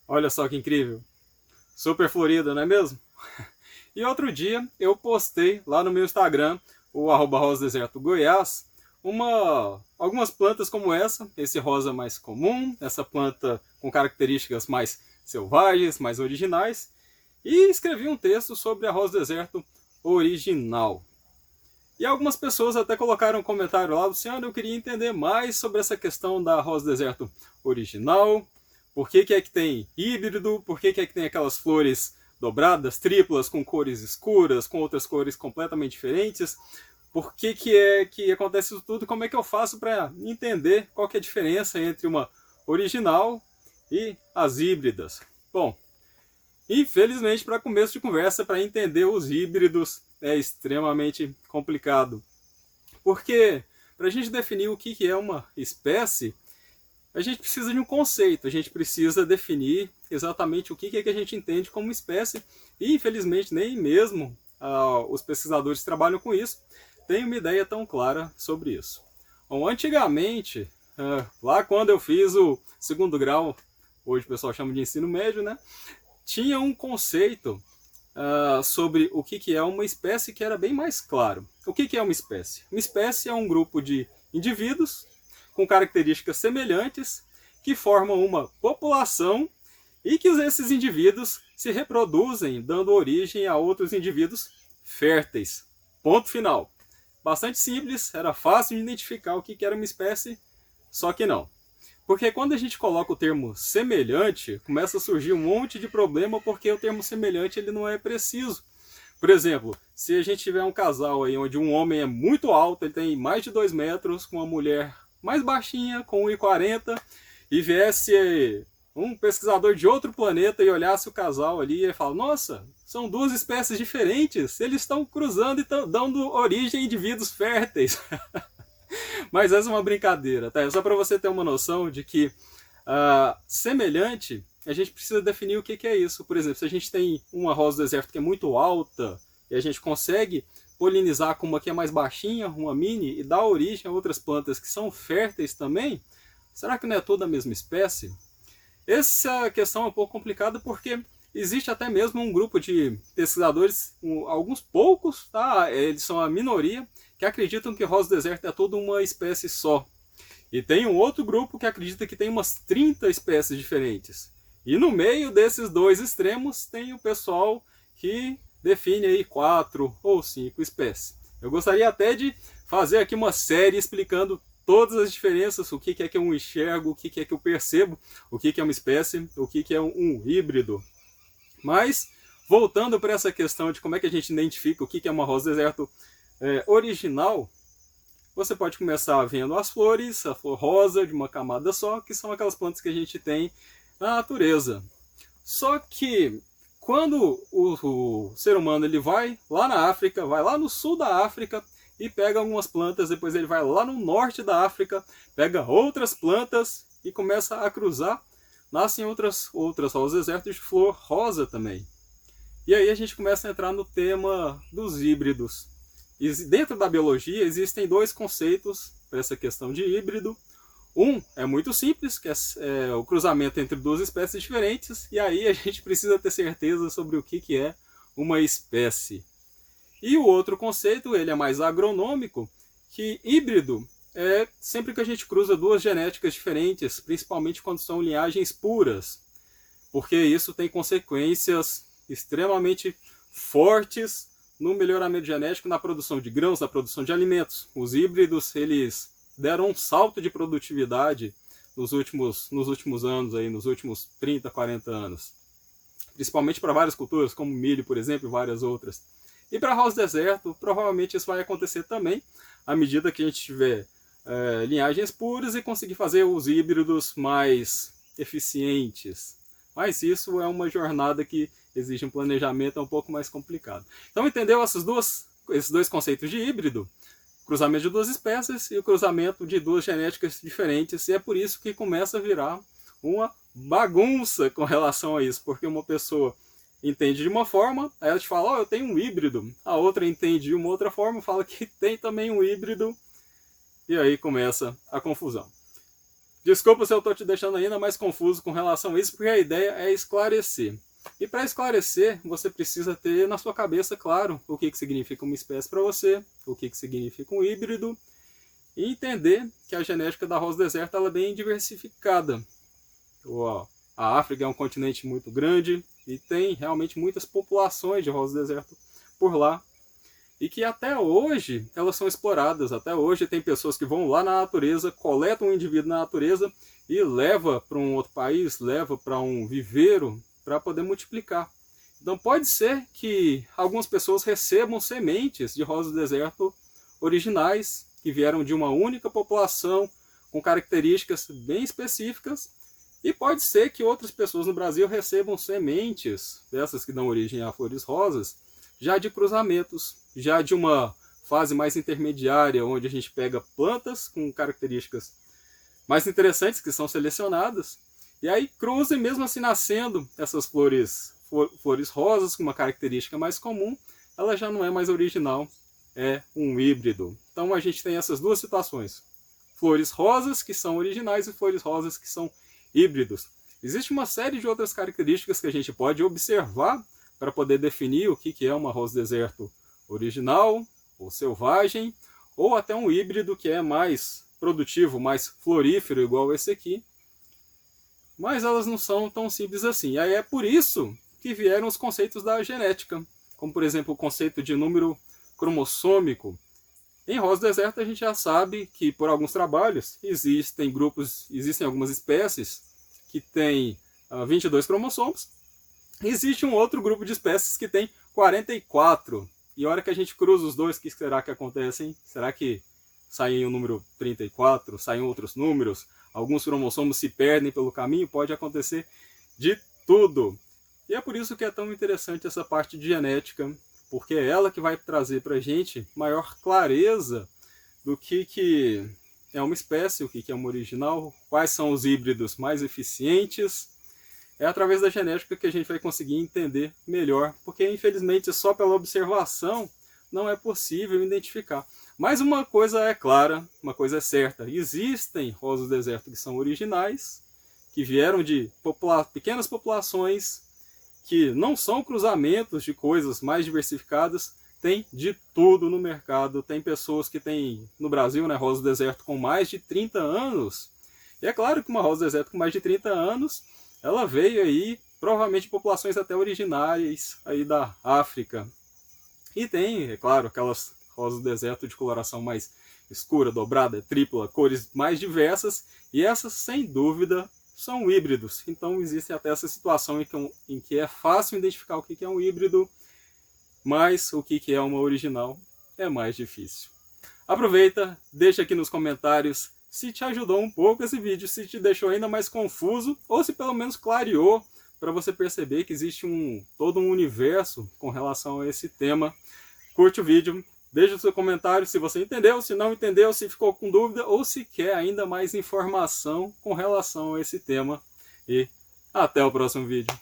Olha só que incrível. Super florido, não é mesmo? E outro dia eu postei lá no meu Instagram, o @rosadesertogoiás, algumas plantas como essa, esse rosa mais comum, essa planta com características mais selvagens, mais originais, e escrevi um texto sobre a rosa deserto original. E algumas pessoas até colocaram um comentário lá, Luciano, eu queria entender mais sobre essa questão da rosa deserto original, por que é que tem híbrido, por que é que tem aquelas flores dobradas, triplas, com cores escuras, com outras cores completamente diferentes, por que é que acontece isso tudo, como é que eu faço para entender qual que é a diferença entre uma original e as híbridas. Bom, infelizmente, para começo de conversa, para entender os híbridos é extremamente complicado. Porque para a gente definir o que é uma espécie, a gente precisa de um conceito, a gente precisa definir exatamente o que é que a gente entende como espécie, e infelizmente nem mesmo os pesquisadores que trabalham com isso têm uma ideia tão clara sobre isso. Bom, antigamente, lá quando eu fiz o segundo grau, hoje o pessoal chama de ensino médio, né? Tinha um conceito sobre o que é uma espécie que era bem mais claro. O que é uma espécie? Uma espécie é um grupo de indivíduos com características semelhantes que formam uma população e que esses indivíduos se reproduzem, dando origem a outros indivíduos férteis. Ponto final. Bastante simples, era fácil de identificar o que era uma espécie, só que não. Porque quando a gente coloca o termo semelhante, começa a surgir um monte de problema porque o termo semelhante ele não é preciso. Por exemplo, se a gente tiver um casal aí onde um homem é muito alto, ele tem mais de 2 metros, com uma mulher mais baixinha, com 1,40, e viesse um pesquisador de outro planeta e olhasse o casal ali e fala, nossa, são duas espécies diferentes, eles estão cruzando e estão dando origem a indivíduos férteis. Mas essa é uma brincadeira, tá? É só para você ter uma noção de que semelhante, a gente precisa definir o que é isso. Por exemplo, se a gente tem uma rosa do deserto que é muito alta e a gente consegue polinizar com uma que é mais baixinha, uma mini, e dar origem a outras plantas que são férteis também, será que não é toda a mesma espécie? Essa questão é um pouco complicada porque existe até mesmo um grupo de pesquisadores, alguns poucos, tá? Eles são a minoria, que acreditam que rosa do deserto é toda uma espécie só. E tem um outro grupo que acredita que tem umas 30 espécies diferentes. E no meio desses dois extremos tem o pessoal que define aí 4 ou 5 espécies. Eu gostaria até de fazer aqui uma série explicando todas as diferenças, o que é que eu enxergo, o que é que eu percebo, o que é uma espécie, o que é um híbrido. Mas, voltando para essa questão de como é que a gente identifica o que é uma rosa do deserto original, você pode começar vendo as flores, a flor rosa de uma camada só, que são aquelas plantas que a gente tem na natureza. Só que quando o ser humano ele vai lá na África, vai lá no sul da África e pega algumas plantas, depois ele vai lá no norte da África, pega outras plantas e começa a cruzar, nascem outras rosas do deserto de flor rosa também. E aí a gente começa a entrar no tema dos híbridos. E dentro da biologia existem dois conceitos para essa questão de híbrido. Um é muito simples, que é o cruzamento entre duas espécies diferentes, e aí a gente precisa ter certeza sobre o que é uma espécie. E o outro conceito, ele é mais agronômico, que híbrido é sempre que a gente cruza duas genéticas diferentes, principalmente quando são linhagens puras, porque isso tem consequências extremamente fortes no melhoramento genético, na produção de grãos, na produção de alimentos. Os híbridos, eles deram um salto de produtividade nos últimos anos, aí, nos últimos 30, 40 anos. Principalmente para várias culturas, como milho, por exemplo, e várias outras. E para rosa do deserto, provavelmente isso vai acontecer também, à medida que a gente tiver linhagens puras e conseguir fazer os híbridos mais eficientes. Mas isso é uma jornada que exige um planejamento um pouco mais complicado. Então, entendeu esses dois conceitos de híbrido? Cruzamento de duas espécies e o cruzamento de duas genéticas diferentes. E é por isso que começa a virar uma bagunça com relação a isso. Porque uma pessoa entende de uma forma, aí ela te fala, eu tenho um híbrido. A outra entende de uma outra forma, fala que tem também um híbrido. E aí começa a confusão. Desculpa se eu estou te deixando ainda mais confuso com relação a isso, porque a ideia é esclarecer. E para esclarecer, você precisa ter na sua cabeça, claro, o que significa uma espécie para você, o que significa um híbrido, e entender que a genética da rosa do deserto ela é bem diversificada. A África é um continente muito grande e tem realmente muitas populações de rosa do deserto por lá. E que até hoje elas são exploradas. Até hoje tem pessoas que vão lá na natureza, coletam um indivíduo na natureza e leva para um outro país, leva para um viveiro para poder multiplicar. Então pode ser que algumas pessoas recebam sementes de rosa do deserto originais, que vieram de uma única população, com características bem específicas, e pode ser que outras pessoas no Brasil recebam sementes, dessas que dão origem a flores rosas, já de cruzamentos, já de uma fase mais intermediária, onde a gente pega plantas com características mais interessantes, que são selecionadas, e aí cruza, e mesmo assim nascendo essas flores rosas com uma característica mais comum, ela já não é mais original, é um híbrido. Então a gente tem essas duas situações, flores rosas que são originais e flores rosas que são híbridos. Existe uma série de outras características que a gente pode observar para poder definir o que é uma rosa do deserto original ou selvagem, ou até um híbrido que é mais produtivo, mais florífero, igual esse aqui. Mas elas não são tão simples assim. E aí é por isso que vieram os conceitos da genética, como por exemplo o conceito de número cromossômico. Em rosa do deserto a gente já sabe que por alguns trabalhos existem algumas espécies que têm 22 cromossomos. Existe um outro grupo de espécies que tem 44. E a hora que a gente cruza os dois, o que será que acontece, hein? Será que sai o número 34? Saem outros números? Alguns cromossomos se perdem pelo caminho? Pode acontecer de tudo. E é por isso que é tão interessante essa parte de genética, porque é ela que vai trazer para a gente maior clareza do que é uma espécie, o que é uma original, quais são os híbridos mais eficientes. É através da genética que a gente vai conseguir entender melhor, porque infelizmente só pela observação não é possível identificar. Mas uma coisa é clara, uma coisa é certa, existem rosas do deserto que são originais, que vieram de pequenas populações, que não são cruzamentos de coisas mais diversificadas, tem de tudo no mercado. Tem pessoas que têm no Brasil, né, rosa do deserto com mais de 30 anos, e é claro que uma rosa do deserto com mais de 30 anos, ela veio aí, provavelmente, de populações até originárias aí da África. E tem, é claro, aquelas rosas do deserto de coloração mais escura, dobrada, tripla, cores mais diversas, e essas, sem dúvida, são híbridos. Então existe até essa situação em que é fácil identificar o que é um híbrido, mas o que é uma original é mais difícil. Aproveita, deixa aqui nos comentários se te ajudou um pouco esse vídeo, se te deixou ainda mais confuso, ou se pelo menos clareou para você perceber que existe todo um universo com relação a esse tema. Curte o vídeo, deixa o seu comentário se você entendeu, se não entendeu, se ficou com dúvida, ou se quer ainda mais informação com relação a esse tema. E até o próximo vídeo.